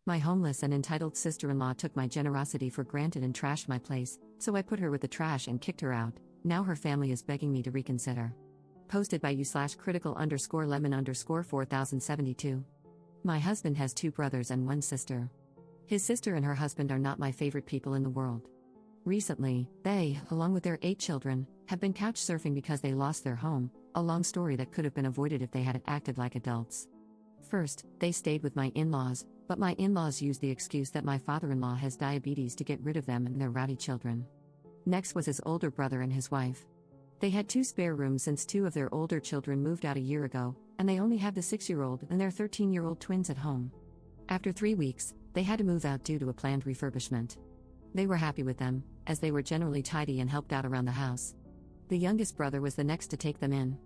My homeless and entitled sister-in-law took my generosity for granted and trashed my place, so I put her with the trash and kicked her out. Now her family is begging me to reconsider. Posted by you/critical_lemon_4072. My husband has 2 brothers and 1 sister. His sister and her husband are not my favorite people in the world. Recently, they, along with their 8 children, have been couch surfing because they lost their home, a long story that could have been avoided if they had acted like adults. First, they stayed with my in-laws, but my in-laws used the excuse that my father-in-law has diabetes to get rid of them and their rowdy children. Next was his older brother and his wife. They had 2 spare rooms since 2 of their older children moved out a year ago, and they only have the 6-year-old and their 13-year-old twins at home. After 3 weeks, they had to move out due to a planned refurbishment. They were happy with them, as they were generally tidy and helped out around the house. The youngest brother was the next to take them in.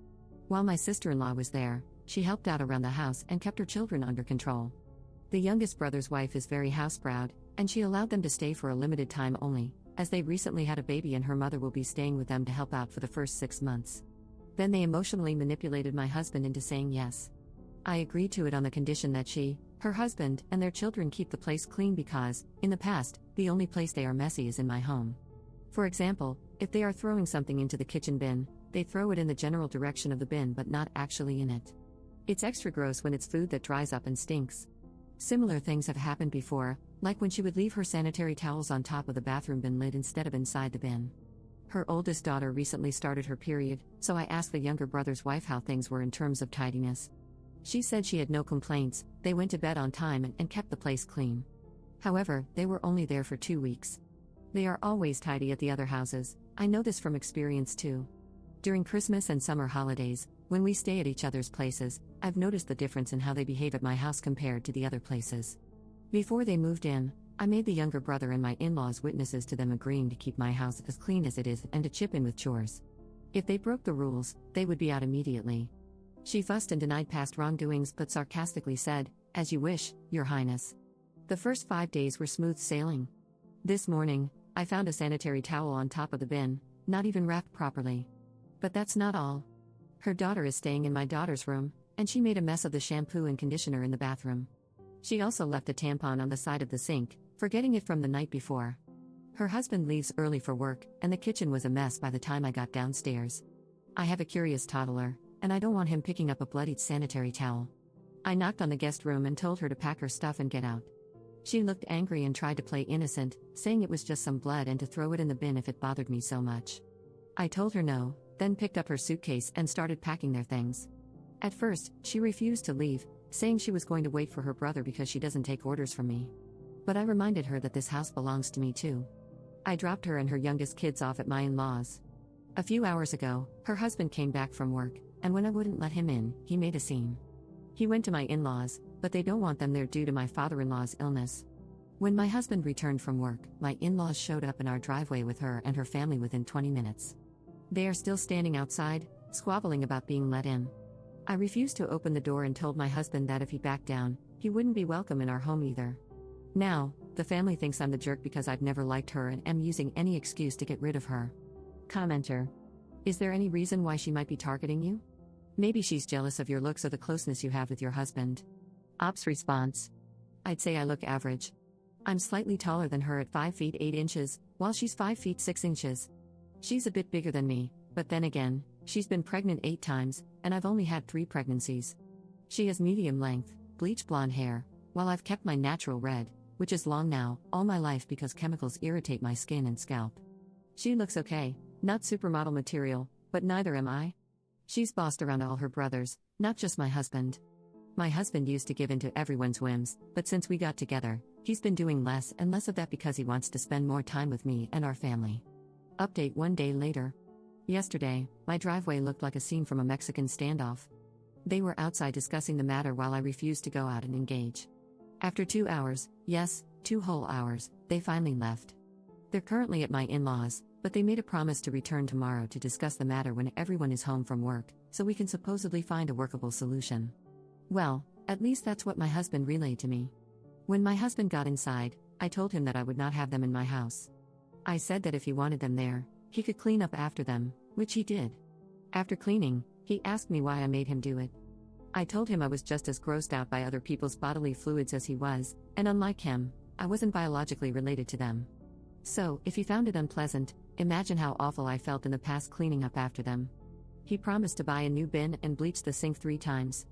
While my sister-in-law was there, she helped out around the house and kept her children under control. The youngest brother's wife is very house-proud, and she allowed them to stay for a limited time only, as they recently had a baby and her mother will be staying with them to help out for the first 6 months. Then they emotionally manipulated my husband into saying yes. I agreed to it on the condition that she, her husband, and their children keep the place clean because, in the past, the only place they are messy is in my home. For example, if they are throwing something into the kitchen bin, they throw it in the general direction of the bin but not actually in it. It's extra gross when it's food that dries up and stinks. Similar things have happened before, like when she would leave her sanitary towels on top of the bathroom bin lid instead of inside the bin. Her oldest daughter recently started her period, so I asked the younger brother's wife how things were in terms of tidiness. She said she had no complaints, they went to bed on time and kept the place clean. However, they were only there for 2 weeks. They are always tidy at the other houses, I know this from experience too. During Christmas and summer holidays, when we stay at each other's places, I've noticed the difference in how they behave at my house compared to the other places. Before they moved in, I made the younger brother and my in-laws witnesses to them agreeing to keep my house as clean as it is and to chip in with chores. If they broke the rules, they would be out immediately. She fussed and denied past wrongdoings but sarcastically said, "As you wish, Your Highness." The first 5 days were smooth sailing. This morning, I found a sanitary towel on top of the bin, not even wrapped properly. But that's not all. Her daughter is staying in my daughter's room, and she made a mess of the shampoo and conditioner in the bathroom. She also left a tampon on the side of the sink, forgetting it from the night before. Her husband leaves early for work, and the kitchen was a mess by the time I got downstairs. I have a curious toddler, and I don't want him picking up a bloodied sanitary towel. I knocked on the guest room and told her to pack her stuff and get out. She looked angry and tried to play innocent, saying it was just some blood and to throw it in the bin if it bothered me so much. I told her no, then picked up her suitcase and started packing their things. At first, she refused to leave, saying she was going to wait for her brother because she doesn't take orders from me. But I reminded her that this house belongs to me too. I dropped her and her youngest kids off at my in-laws. A few hours ago, her husband came back from work, and when I wouldn't let him in, he made a scene. He went to my in-laws, but they don't want them there due to my father-in-law's illness. When my husband returned from work, my in-laws showed up in our driveway with her and her family within 20 minutes. They are still standing outside, squabbling about being let in. I refused to open the door and told my husband that if he backed down, he wouldn't be welcome in our home either. Now, the family thinks I'm the jerk because I've never liked her and am using any excuse to get rid of her. Commenter: is there any reason why she might be targeting you? Maybe she's jealous of your looks or the closeness you have with your husband. Ops response: I'd say I look average. I'm slightly taller than her at 5 feet 8 inches, while she's 5 feet 6 inches. She's a bit bigger than me, but then again, she's been pregnant 8 times, and I've only had 3 pregnancies. She has medium length, bleach blonde hair, while I've kept my natural red, which is long now, all my life because chemicals irritate my skin and scalp. She looks okay, not supermodel material, but neither am I. She's bossed around all her brothers, not just my husband. My husband used to give in to everyone's whims, but since we got together, he's been doing less and less of that because he wants to spend more time with me and our family. Update 1 day later. Yesterday, my driveway looked like a scene from a Mexican standoff. They were outside discussing the matter while I refused to go out and engage. After 2 hours, yes, 2 whole hours, they finally left. They're currently at my in-laws, but they made a promise to return tomorrow to discuss the matter when everyone is home from work, so we can supposedly find a workable solution. Well, at least that's what my husband relayed to me. When my husband got inside, I told him that I would not have them in my house. I said that if he wanted them there, he could clean up after them, which he did. After cleaning, he asked me why I made him do it. I told him I was just as grossed out by other people's bodily fluids as he was, and unlike him, I wasn't biologically related to them. So, if he found it unpleasant, imagine how awful I felt in the past cleaning up after them. He promised to buy a new bin and bleach the sink 3 times.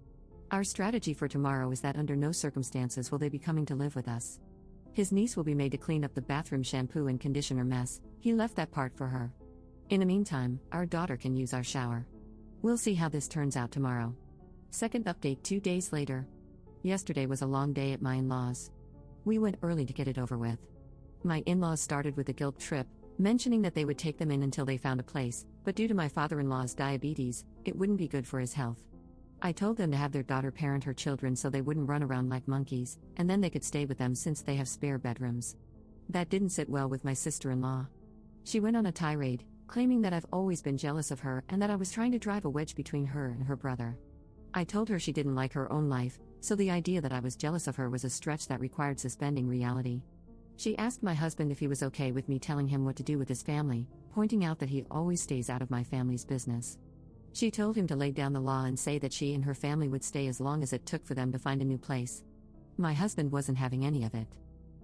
Our strategy for tomorrow is that under no circumstances will they be coming to live with us. His niece will be made to clean up the bathroom shampoo and conditioner mess. He left that part for her. In the meantime, our daughter can use our shower. We'll see how this turns out tomorrow. Second update 2 days later. Yesterday was a long day at my in-laws. We went early to get it over with. My in-laws started with a guilt trip, mentioning that they would take them in until they found a place, but due to my father-in-law's diabetes, it wouldn't be good for his health. I told them to have their daughter parent her children so they wouldn't run around like monkeys, and then they could stay with them since they have spare bedrooms. That didn't sit well with my sister-in-law. She went on a tirade, claiming that I've always been jealous of her and that I was trying to drive a wedge between her and her brother. I told her she didn't like her own life, so the idea that I was jealous of her was a stretch that required suspending reality. She asked my husband if he was okay with me telling him what to do with his family, pointing out that he always stays out of my family's business. She told him to lay down the law and say that she and her family would stay as long as it took for them to find a new place. My husband wasn't having any of it.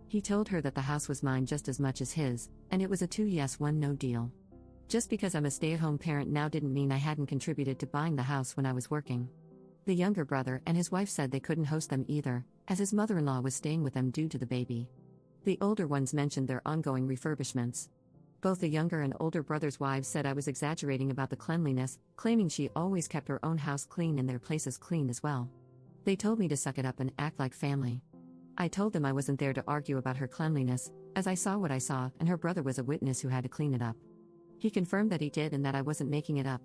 He told her that the house was mine just as much as his, and it was a 2 yes 1 no deal. Just because I'm a stay-at-home parent now didn't mean I hadn't contributed to buying the house when I was working. The younger brother and his wife said they couldn't host them either, as his mother-in-law was staying with them due to the baby. The older ones mentioned their ongoing refurbishments. Both the younger and older brothers' wives said I was exaggerating about the cleanliness, claiming she always kept her own house clean and their places clean as well. They told me to suck it up and act like family. I told them I wasn't there to argue about her cleanliness, as I saw what I saw, and her brother was a witness who had to clean it up. He confirmed that he did and that I wasn't making it up.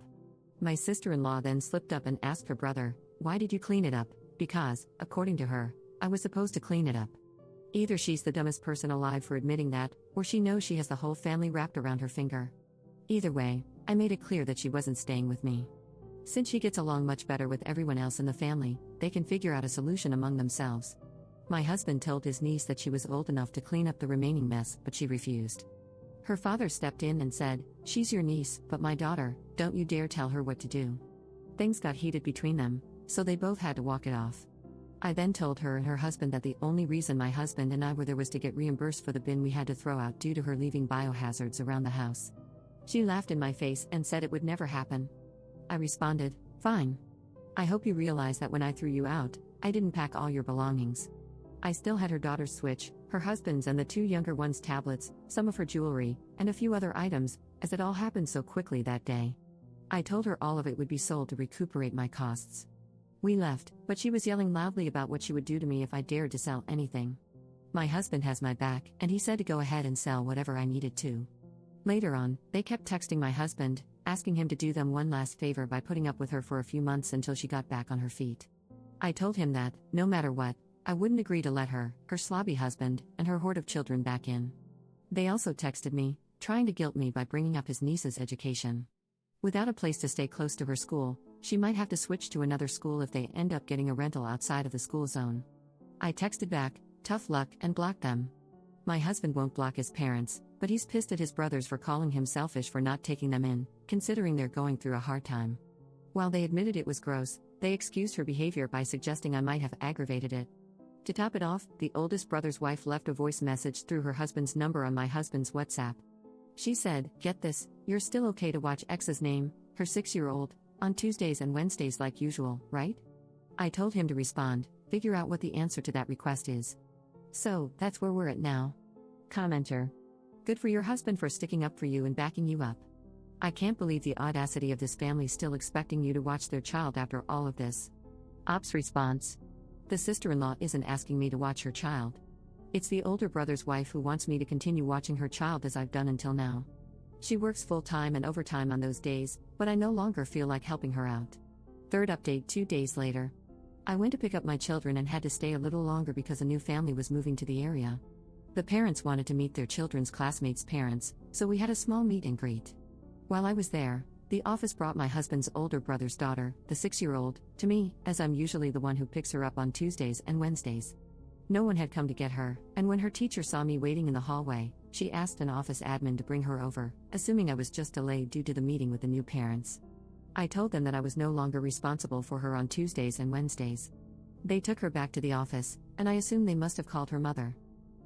My sister-in-law then slipped up and asked her brother, "Why did you clean it up?" Because, according to her, I was supposed to clean it up. Either she's the dumbest person alive for admitting that, or she knows she has the whole family wrapped around her finger. Either way, I made it clear that she wasn't staying with me. Since she gets along much better with everyone else in the family, they can figure out a solution among themselves. My husband told his niece that she was old enough to clean up the remaining mess, but she refused. Her father stepped in and said, "She's your niece, but my daughter, don't you dare tell her what to do." Things got heated between them, so they both had to walk it off. I then told her and her husband that the only reason my husband and I were there was to get reimbursed for the bin we had to throw out due to her leaving biohazards around the house. She laughed in my face and said it would never happen. I responded, "Fine. I hope you realize that when I threw you out, I didn't pack all your belongings." I still had her daughter's Switch, her husband's and the 2 younger ones' tablets, some of her jewelry, and a few other items, as it all happened so quickly that day. I told her all of it would be sold to recuperate my costs. We left, but she was yelling loudly about what she would do to me if I dared to sell anything. My husband has my back, and he said to go ahead and sell whatever I needed to. Later on, they kept texting my husband, asking him to do them one last favor by putting up with her for a few months until she got back on her feet. I told him that, no matter what, I wouldn't agree to let her, her slobby husband, and her horde of children back in. They also texted me, trying to guilt me by bringing up his niece's education. Without a place to stay close to her school, she might have to switch to another school if they end up getting a rental outside of the school zone. I texted back, "Tough luck," and blocked them. My husband won't block his parents, but he's pissed at his brothers for calling him selfish for not taking them in, considering they're going through a hard time. While they admitted it was gross, they excused her behavior by suggesting I might have aggravated it. To top it off, the oldest brother's wife left a voice message through her husband's number on my husband's WhatsApp. She said, "Get this, you're still okay to watch X's name, her 6-year-old, on Tuesdays and Wednesdays like usual, right?" I told him to respond, "Figure out what the answer to that request is." So, that's where we're at now. Commenter. Good for your husband for sticking up for you and backing you up. I can't believe the audacity of this family still expecting you to watch their child after all of this. Ops response. The sister-in-law isn't asking me to watch her child. It's the older brother's wife who wants me to continue watching her child as I've done until now. She works full-time and overtime on those days, but I no longer feel like helping her out. Third update 2 days later. I went to pick up my children and had to stay a little longer because a new family was moving to the area. The parents wanted to meet their children's classmates' parents, so we had a small meet and greet. While I was there, the office brought my husband's older brother's daughter, the 6-year-old, to me, as I'm usually the one who picks her up on Tuesdays and Wednesdays. No one had come to get her, and when her teacher saw me waiting in the hallway, she asked an office admin to bring her over, assuming I was just delayed due to the meeting with the new parents. I told them that I was no longer responsible for her on Tuesdays and Wednesdays. They took her back to the office, and I assumed they must have called her mother.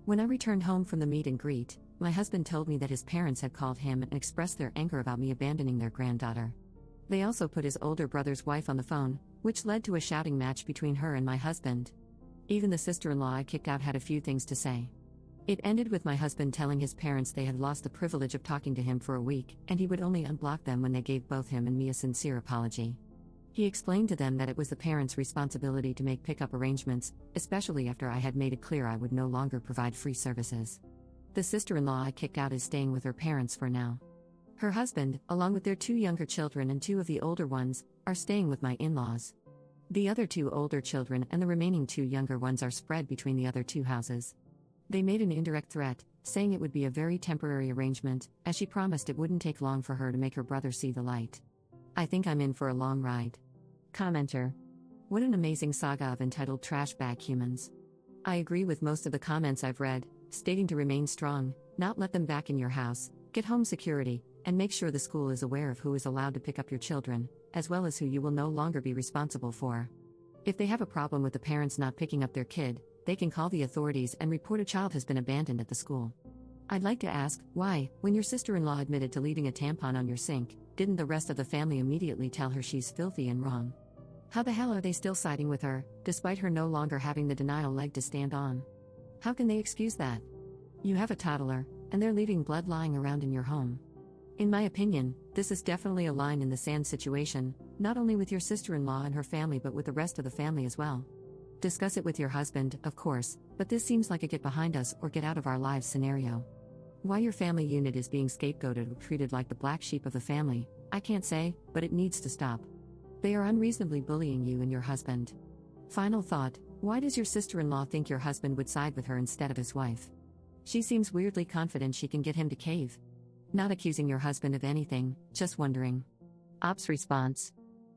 When I returned home from the meet and greet, my husband told me that his parents had called him and expressed their anger about me abandoning their granddaughter. They also put his older brother's wife on the phone, which led to a shouting match between her and my husband. Even the sister-in-law I kicked out had a few things to say. It ended with my husband telling his parents they had lost the privilege of talking to him for a week, and he would only unblock them when they gave both him and me a sincere apology. He explained to them that it was the parents' responsibility to make pickup arrangements, especially after I had made it clear I would no longer provide free services. The sister-in-law I kicked out is staying with her parents for now. Her husband, along with their 2 younger children and 2 of the older ones, are staying with my in-laws. The other 2 older children and the remaining 2 younger ones are spread between the other 2 houses. They made an indirect threat, saying it would be a very temporary arrangement, as she promised it wouldn't take long for her to make her brother see the light. I think I'm in for a long ride. Commenter. What an amazing saga of entitled trash bag humans. I agree with most of the comments I've read, stating to remain strong, not let them back in your house, get home security, and make sure the school is aware of who is allowed to pick up your children, as well as who you will no longer be responsible for. If they have a problem with the parents not picking up their kid, they can call the authorities and report a child has been abandoned at the school. I'd like to ask, why, when your sister-in-law admitted to leaving a tampon on your sink, didn't the rest of the family immediately tell her she's filthy and wrong? How the hell are they still siding with her, despite her no longer having the denial leg to stand on? How can they excuse that? You have a toddler, and they're leaving blood lying around in your home. In my opinion, this is definitely a line in the sand situation, not only with your sister-in-law and her family but with the rest of the family as well. Discuss it with your husband, of course, but this seems like a get behind us or get out of our lives scenario. Why your family unit is being scapegoated or treated like the black sheep of the family, I can't say, but it needs to stop. They are unreasonably bullying you and your husband. Final thought, why does your sister-in-law think your husband would side with her instead of his wife? She seems weirdly confident she can get him to cave. Not accusing your husband of anything, just wondering. Op's response.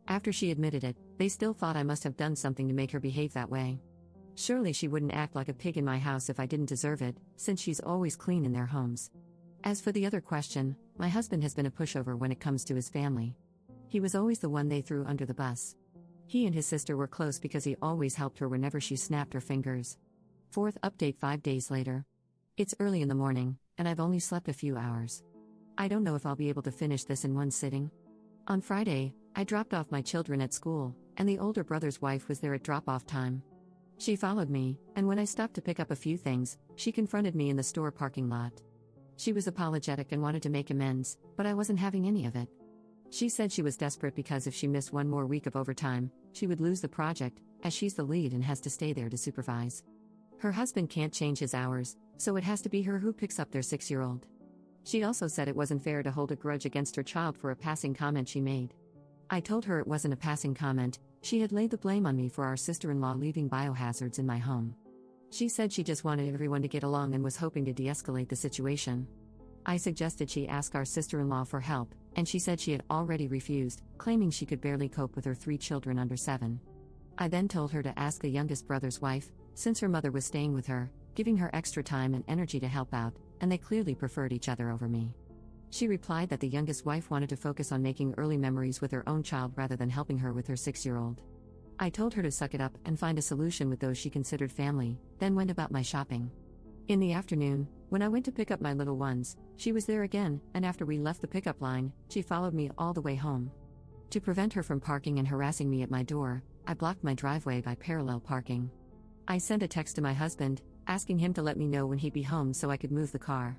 After she admitted it, they still thought I must have done something to make her behave that way. Surely she wouldn't act like a pig in my house if I didn't deserve it, since she's always clean in their homes. As for the other question, my husband has been a pushover when it comes to his family. He was always the one they threw under the bus. He and his sister were close because he always helped her whenever she snapped her fingers. Fourth update 5 days later. It's early in the morning, and I've only slept a few hours. I don't know if I'll be able to finish this in one sitting. On Friday, I dropped off my children at school, and the older brother's wife was there at drop-off time. She followed me, and when I stopped to pick up a few things, she confronted me in the store parking lot. She was apologetic and wanted to make amends, but I wasn't having any of it. She said she was desperate because if she missed one more week of overtime, she would lose the project, as she's the lead and has to stay there to supervise. Her husband can't change his hours, so it has to be her who picks up their 6-year-old. She also said it wasn't fair to hold a grudge against her child for a passing comment she made. I told her it wasn't a passing comment, she had laid the blame on me for our sister-in-law leaving biohazards in my home. She said she just wanted everyone to get along and was hoping to de-escalate the situation. I suggested she ask our sister-in-law for help, and she said she had already refused, claiming she could barely cope with her 3 children under 7. I then told her to ask the youngest brother's wife, since her mother was staying with her, giving her extra time and energy to help out, and they clearly preferred each other over me. She replied that the youngest wife wanted to focus on making early memories with her own child rather than helping her with her 6-year-old. I told her to suck it up and find a solution with those she considered family, then went about my shopping. In the afternoon, when I went to pick up my little ones, she was there again, and after we left the pickup line, she followed me all the way home. To prevent her from parking and harassing me at my door, I blocked my driveway by parallel parking. I sent a text to my husband, asking him to let me know when he'd be home so I could move the car.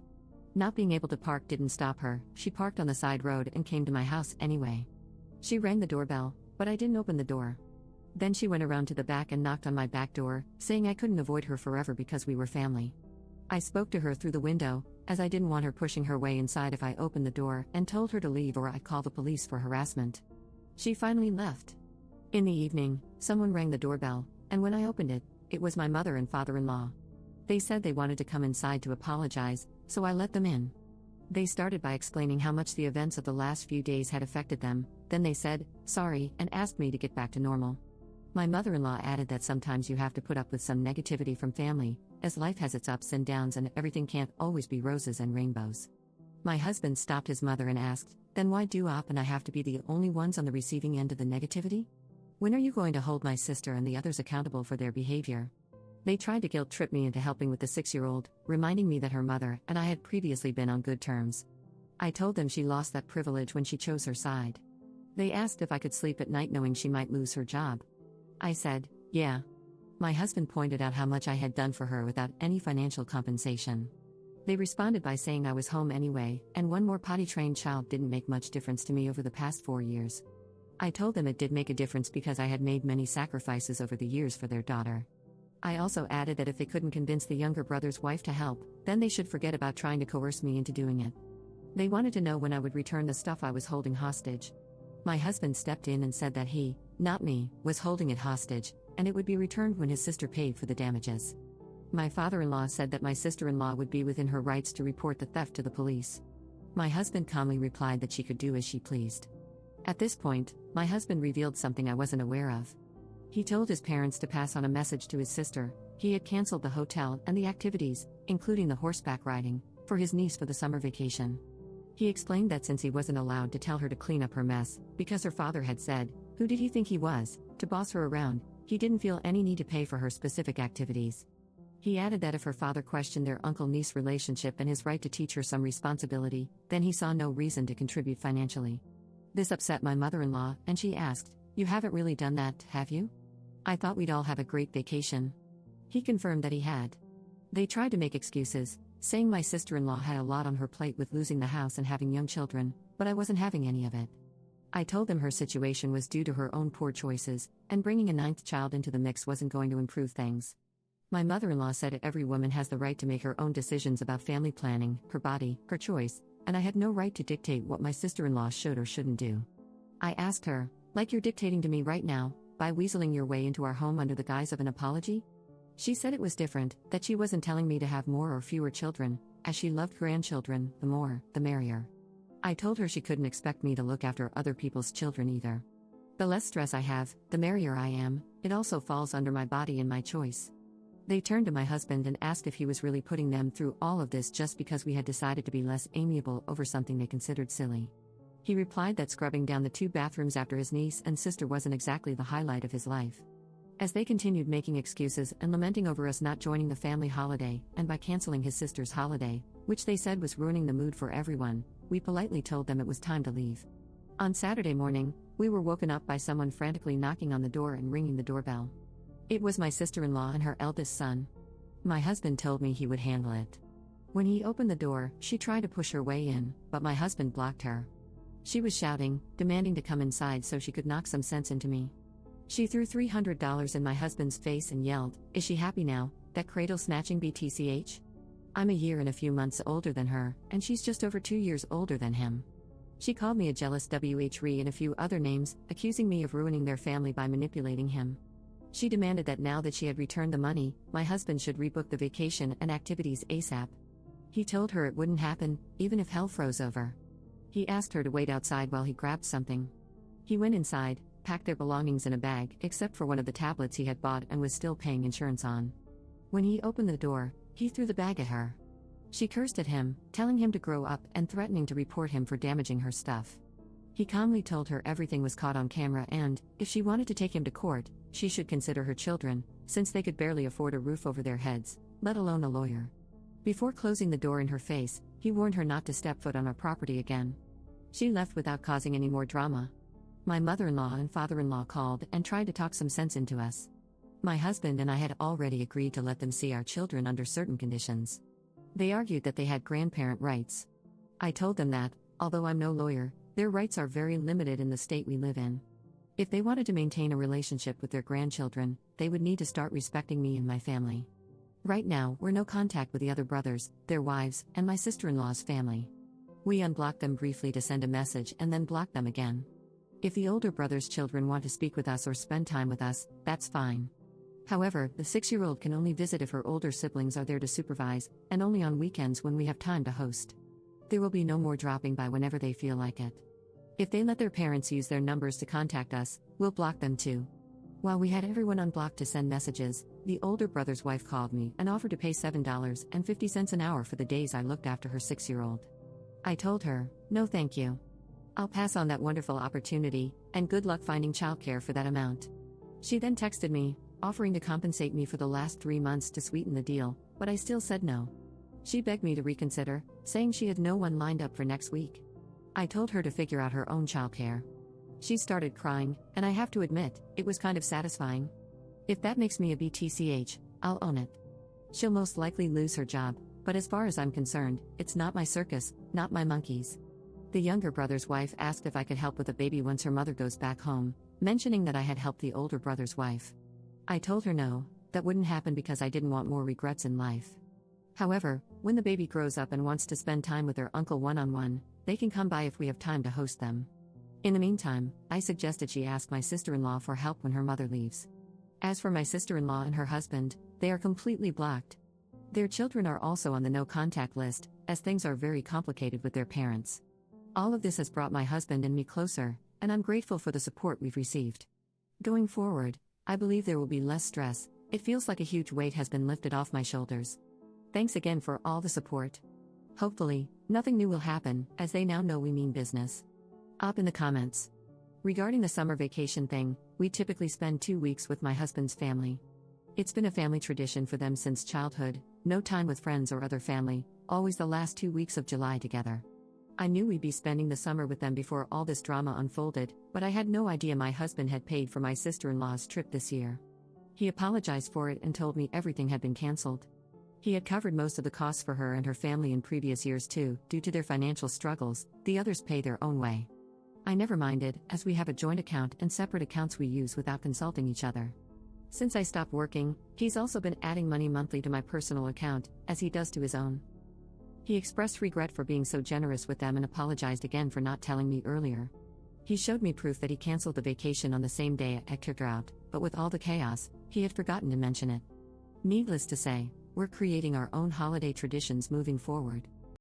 Not being able to park didn't stop her, she parked on the side road and came to my house anyway. She rang the doorbell, but I didn't open the door. Then she went around to the back and knocked on my back door, saying I couldn't avoid her forever because we were family. I spoke to her through the window, as I didn't want her pushing her way inside if I opened the door, and told her to leave or I'd call the police for harassment. She finally left. In the evening, someone rang the doorbell, and when I opened it, it was my mother and father-in-law. They said they wanted to come inside to apologize, so I let them in. They started by explaining how much the events of the last few days had affected them, then they said, sorry, and asked me to get back to normal. My mother-in-law added that sometimes you have to put up with some negativity from family, as life has its ups and downs and everything can't always be roses and rainbows. My husband stopped his mother and asked, Then why do Op and I have to be the only ones on the receiving end of the negativity? When are you going to hold my sister and the others accountable for their behavior? They tried to guilt trip me into helping with the 6-year-old, reminding me that her mother and I had previously been on good terms. I told them she lost that privilege when she chose her side. They asked if I could sleep at night knowing she might lose her job. I said, yeah. My husband pointed out how much I had done for her without any financial compensation. They responded by saying I was home anyway, and one more potty-trained child didn't make much difference to me over the past 4 years. I told them it did make a difference because I had made many sacrifices over the years for their daughter. I also added that if they couldn't convince the younger brother's wife to help, then they should forget about trying to coerce me into doing it. They wanted to know when I would return the stuff I was holding hostage. My husband stepped in and said that he, not me, was holding it hostage, and it would be returned when his sister paid for the damages. My father-in-law said that my sister-in-law would be within her rights to report the theft to the police. My husband calmly replied that she could do as she pleased. At this point, my husband revealed something I wasn't aware of. He told his parents to pass on a message to his sister. He had canceled the hotel and the activities, including the horseback riding, for his niece for the summer vacation. He explained that since he wasn't allowed to tell her to clean up her mess, because her father had said, who did he think he was, to boss her around, he didn't feel any need to pay for her specific activities. He added that if her father questioned their uncle-niece relationship and his right to teach her some responsibility, then he saw no reason to contribute financially. This upset my mother-in-law, and she asked, "You haven't really done that, have you? I thought we'd all have a great vacation." He confirmed that he had. They tried to make excuses, saying my sister-in-law had a lot on her plate with losing the house and having young children, but I wasn't having any of it. I told them her situation was due to her own poor choices, and bringing a 9th child into the mix wasn't going to improve things. My mother-in-law said every woman has the right to make her own decisions about family planning, her body, her choice, and I had no right to dictate what my sister-in-law should or shouldn't do. I asked her, like you're dictating to me right now, by weaseling your way into our home under the guise of an apology? She said it was different, that she wasn't telling me to have more or fewer children, as she loved grandchildren, the more, the merrier. I told her she couldn't expect me to look after other people's children either. The less stress I have, the merrier I am, it also falls under my body and my choice. They turned to my husband and asked if he was really putting them through all of this just because we had decided to be less amiable over something they considered silly. He replied that scrubbing down the 2 bathrooms after his niece and sister wasn't exactly the highlight of his life. As they continued making excuses and lamenting over us not joining the family holiday, and by canceling his sister's holiday, which they said was ruining the mood for everyone, we politely told them it was time to leave. On Saturday morning, we were woken up by someone frantically knocking on the door and ringing the doorbell. It was my sister-in-law and her eldest son. My husband told me he would handle it. When he opened the door, she tried to push her way in, but my husband blocked her. She was shouting, demanding to come inside so she could knock some sense into me. She threw $300 in my husband's face and yelled, "Is she happy now, that cradle-snatching BTCH? I'm a year and a few months older than her, and she's just over 2 years older than him." She called me a jealous WHRE and a few other names, accusing me of ruining their family by manipulating him. She demanded that now that she had returned the money, my husband should rebook the vacation and activities ASAP. He told her it wouldn't happen, even if hell froze over. He asked her to wait outside while he grabbed something. He went inside, packed their belongings in a bag, except for one of the tablets he had bought and was still paying insurance on. When he opened the door, he threw the bag at her. She cursed at him, telling him to grow up and threatening to report him for damaging her stuff. He calmly told her everything was caught on camera and, if she wanted to take him to court, she should consider her children, since they could barely afford a roof over their heads, let alone a lawyer. Before closing the door in her face, he warned her not to step foot on our property again. She left without causing any more drama. My mother-in-law and father-in-law called and tried to talk some sense into us. My husband and I had already agreed to let them see our children under certain conditions. They argued that they had grandparent rights. I told them that, although I'm no lawyer, their rights are very limited in the state we live in. If they wanted to maintain a relationship with their grandchildren, they would need to start respecting me and my family. Right now, we're no contact with the other brothers, their wives, and my sister-in-law's family. We unblocked them briefly to send a message and then blocked them again. If the older brother's children want to speak with us or spend time with us, that's fine. However, the 6-year-old can only visit if her older siblings are there to supervise, and only on weekends when we have time to host. There will be no more dropping by whenever they feel like it. If they let their parents use their numbers to contact us, we'll block them too. While we had everyone unblocked to send messages, the older brother's wife called me and offered to pay $7.50 an hour for the days I looked after her 6-year-old. I told her, no thank you. I'll pass on that wonderful opportunity, and good luck finding childcare for that amount. She then texted me, offering to compensate me for the last 3 months to sweeten the deal, but I still said no. She begged me to reconsider, saying she had no one lined up for next week. I told her to figure out her own childcare. She started crying, and I have to admit, it was kind of satisfying. If that makes me a BTCH, I'll own it. She'll most likely lose her job, but as far as I'm concerned, it's not my circus, not my monkeys. The younger brother's wife asked if I could help with a baby once her mother goes back home, mentioning that I had helped the older brother's wife. I told her no, that wouldn't happen because I didn't want more regrets in life. However, when the baby grows up and wants to spend time with their uncle one-on-one, they can come by if we have time to host them. In the meantime, I suggested she ask my sister-in-law for help when her mother leaves. As for my sister-in-law and her husband, they are completely blocked. Their children are also on the no-contact list, as things are very complicated with their parents. All of this has brought my husband and me closer, and I'm grateful for the support we've received. Going forward, I believe there will be less stress. It feels like a huge weight has been lifted off my shoulders. Thanks again for all the support. Hopefully, nothing new will happen, as they now know we mean business. Up in the comments. Regarding the summer vacation thing, we typically spend 2 weeks with my husband's family. It's been a family tradition for them since childhood, no time with friends or other family, always the last 2 weeks of July together. I knew we'd be spending the summer with them before all this drama unfolded, but I had no idea my husband had paid for my sister-in-law's trip this year. He apologized for it and told me everything had been canceled. He had covered most of the costs for her and her family in previous years too, due to their financial struggles. The others pay their own way. I never minded, as we have a joint account and separate accounts we use without consulting each other. Since I stopped working, he's also been adding money monthly to my personal account, as he does to his own. He expressed regret for being so generous with them and apologized again for not telling me earlier. He showed me proof that he canceled the vacation on the same day I kicked her out, but with all the chaos, he had forgotten to mention it. Needless to say, we're creating our own holiday traditions moving forward.